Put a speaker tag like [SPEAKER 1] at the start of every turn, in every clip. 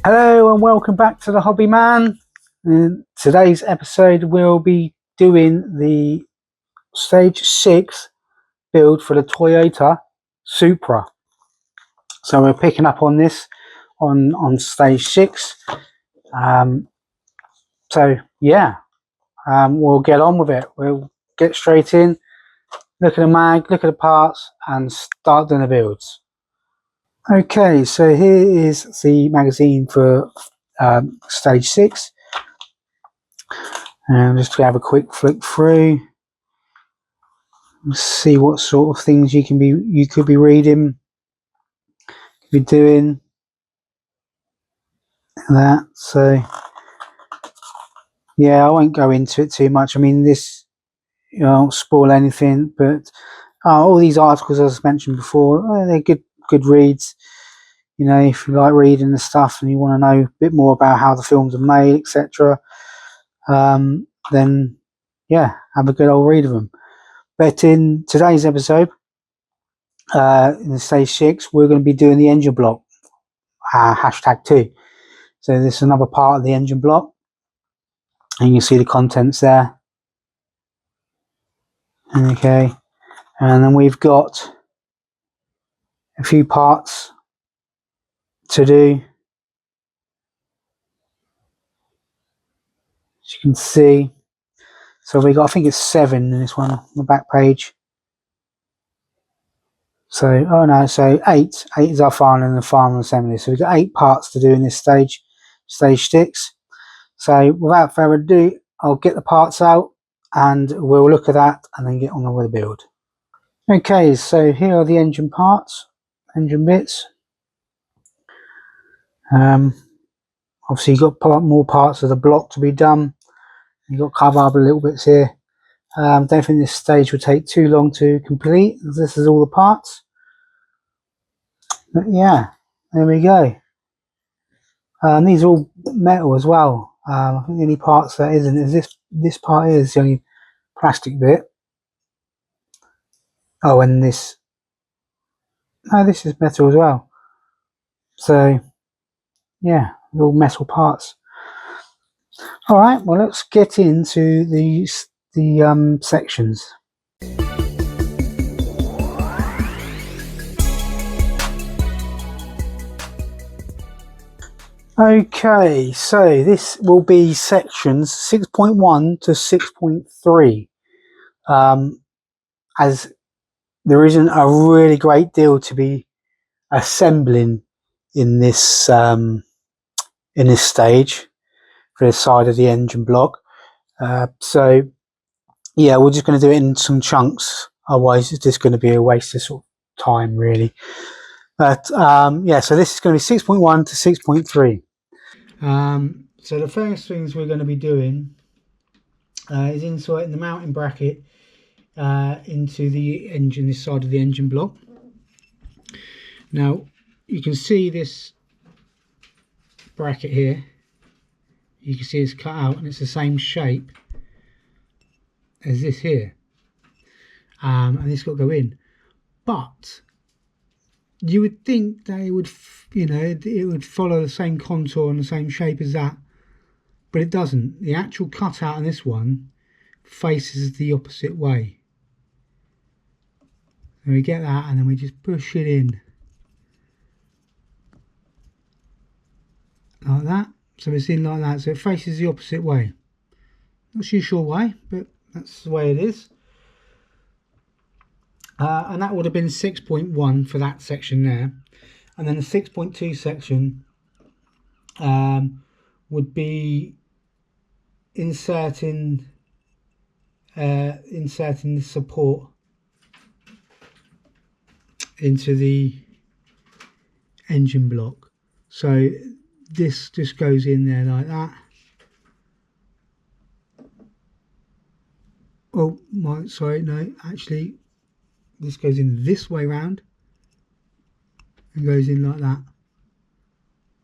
[SPEAKER 1] Hello and welcome back to the Hobby Man. In today's episode we'll be doing the stage 6 build for the Toyota Supra. So we're picking up on this on stage 6. So yeah, we'll get on with it. We'll get straight in, look at the mag, look at the parts and start doing the builds. Okay, so here is the magazine for stage 6. And just to have a quick flick through, see what sort of things you could be reading, be doing that. So yeah, I won't go into it too much. I mean, this won't spoil anything, but all these articles, as I mentioned before, they're good reads. You know, if you like reading the stuff and you want to know a bit more about how the films are made, etc., then yeah, have a good old read of them. But in today's episode, in the stage 6, we're going to be doing the engine block, #2. So this is another part of the engine block, and you see the contents there. Okay, and then we've got a few parts to do, as you can see. So we got, I think it's 7 in this one on the back page. So, oh no, so 8 is our final and the final assembly. So we've got 8 parts to do in this stage 6. So without further ado, I'll get the parts out and we'll look at that and then get on with the build. Okay, so here are the engine parts, engine bits. Obviously you've got more parts of the block to be done. You've got a couple other little bits here. Don't think this stage will take too long to complete. This is all the parts. But yeah, there we go. These are all metal as well. I think the only parts that isn't is this part is the only plastic bit. Oh, and this. No, this is metal as well. So yeah, all metal parts. All right, well let's get into the sections. Okay, so this will be sections 6.1 to 6.3. As there isn't a really great deal to be assembling in this stage for the side of the engine block. So yeah, we're just going to do it in some chunks. Otherwise, it's just going to be a waste of sort of time, really. But yeah, so this is going to be 6.1 to 6.3. So the first things we're going to be doing is inserting the mounting bracket into the engine, this side of the engine block. Now you can see this bracket here. You can see it's cut out and it's the same shape as this here, and this got to go in. But you would think that it would, you know, it would follow the same contour and the same shape as that, but it doesn't. The actual cutout on this one faces the opposite way. And we get that, and then we just push it in like that. So it's in like that, so it faces the opposite way. Not too sure why, but that's the way it is. And that would have been 6.1 for that section there. And then the 6.2 section would be inserting the support into the engine block. So this just goes in there like that. Oh, sorry, no, actually this goes in this way round and goes in like that.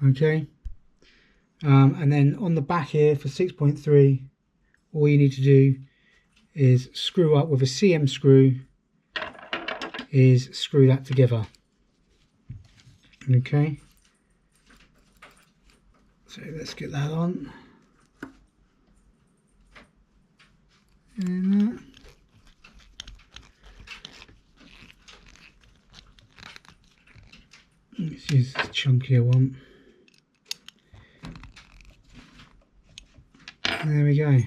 [SPEAKER 1] Okay, and then on the back here for 6.3, all you need to do is screw up with a CM screw, screw that together. Okay, So let's get that on. And let's use this chunkier one. There we go.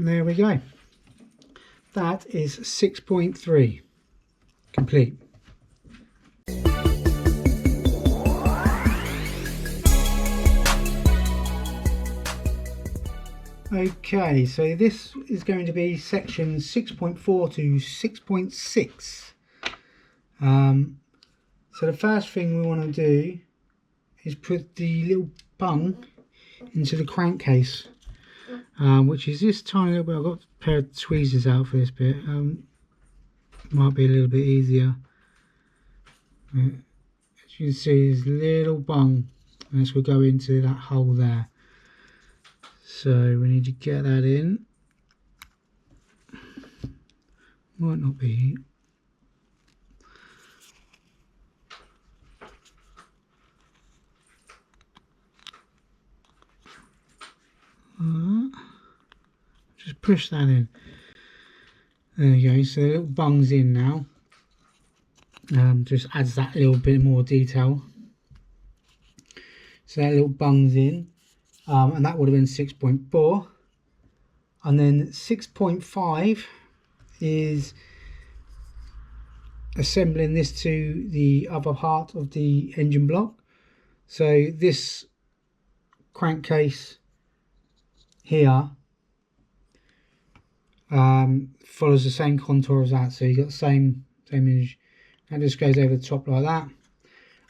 [SPEAKER 1] There we go. That is 6.3 complete. Okay, so this is going to be section 6.4 to 6.6. So the first thing we want to do is put the little bung into the crankcase, which is this tiny little bit. I've got a pair of tweezers out for this bit. Might be a little bit easier. As you can see, there's a little bung, and this will go into that hole there. So we need to get that in. Might not be. Just push that in. There you go. So the little bung's in now. Just adds that little bit more detail. So that little bung's in, and that would have been 6.4. And then 6.5 is assembling this to the other part of the engine block. So this crankcase here follows the same contour as that, so you got the same image. That just goes over the top like that,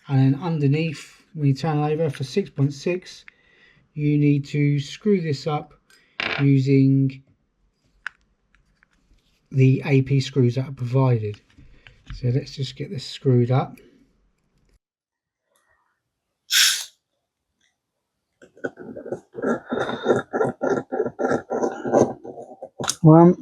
[SPEAKER 1] and then underneath, when you turn it over for 6.6, you need to screw this up using the AP screws that are provided. So let's just get this screwed up. One,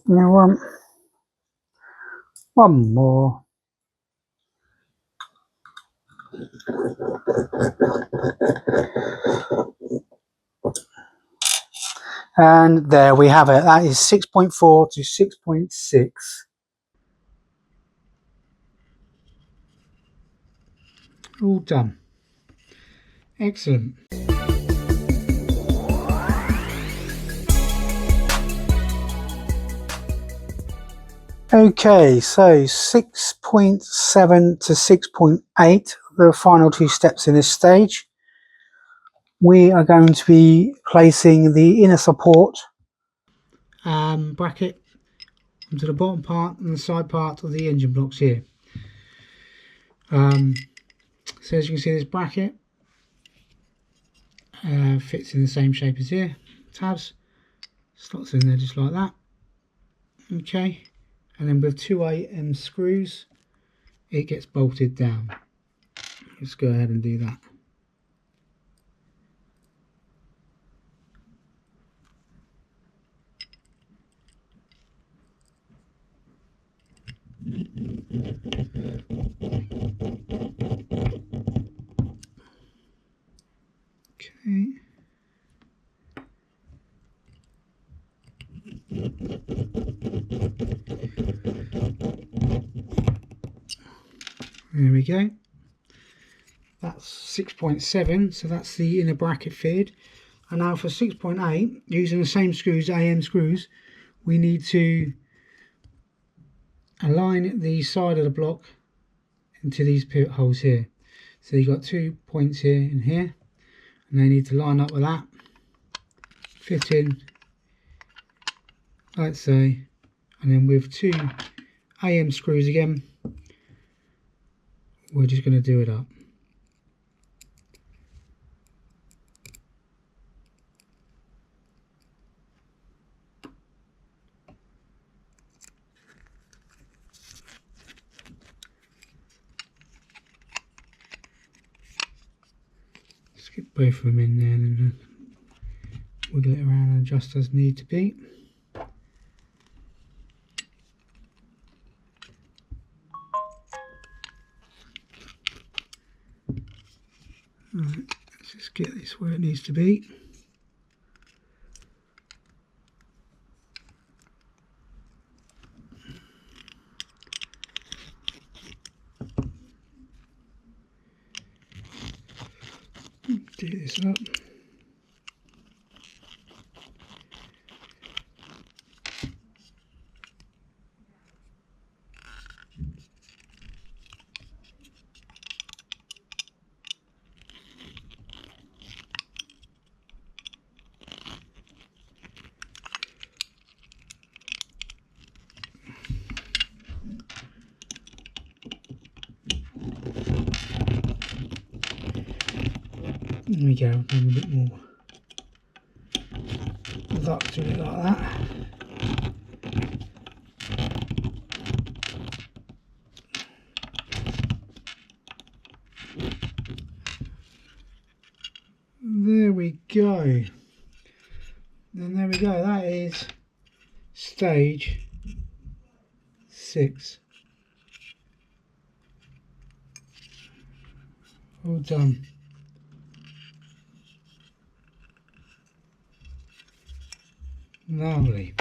[SPEAKER 1] now one more. And there we have it. That is 6.4 to 6.6. All done. Excellent. Okay, so 6.7 to 6.8, the final two steps in this stage. We are going to be placing the inner support bracket onto the bottom part and the side part of the engine blocks here. So as you can see, this bracket fits in the same shape as here. Tabs, slots in there just like that. Okay, and then with 2 screws, it gets bolted down. Let's go ahead and do that. Okay. There we go. That's 6.7, so that's the inner bracket feed. And now for 6.8, using the same screws, AM screws, we need to align the side of the block into these pivot holes here. So you've got 2 points here and here, and they need to line up with that, fit in like so, and then with 2 AM screws again, we're just going to do it up. Just get both of them in there and then wiggle it around and adjust as need to be. Right, let's just get this where it needs to be. Do this up. There we go, a bit more luck to it like that. There we go. And there we go, that is stage 6. All done. Lovely.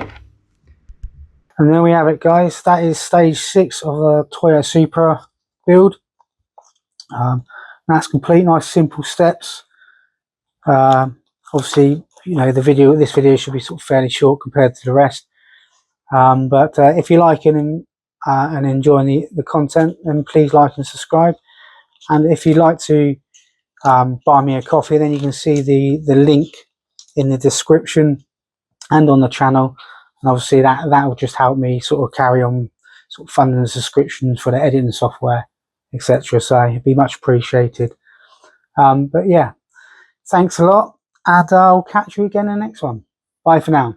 [SPEAKER 1] And there we have it, guys. That is stage 6 of the Toyota Supra build. That's complete. Nice simple steps. Obviously, you know, this video should be sort of fairly short compared to the rest. But if you like it and enjoying the content, then please like and subscribe. And if you'd like to buy me a coffee, then you can see the link in the description and on the channel, and obviously that will just help me sort of carry on sort of funding the subscriptions for the editing software, etc. So it'd be much appreciated. But yeah, thanks a lot, and I'll catch you again in the next one. Bye for now.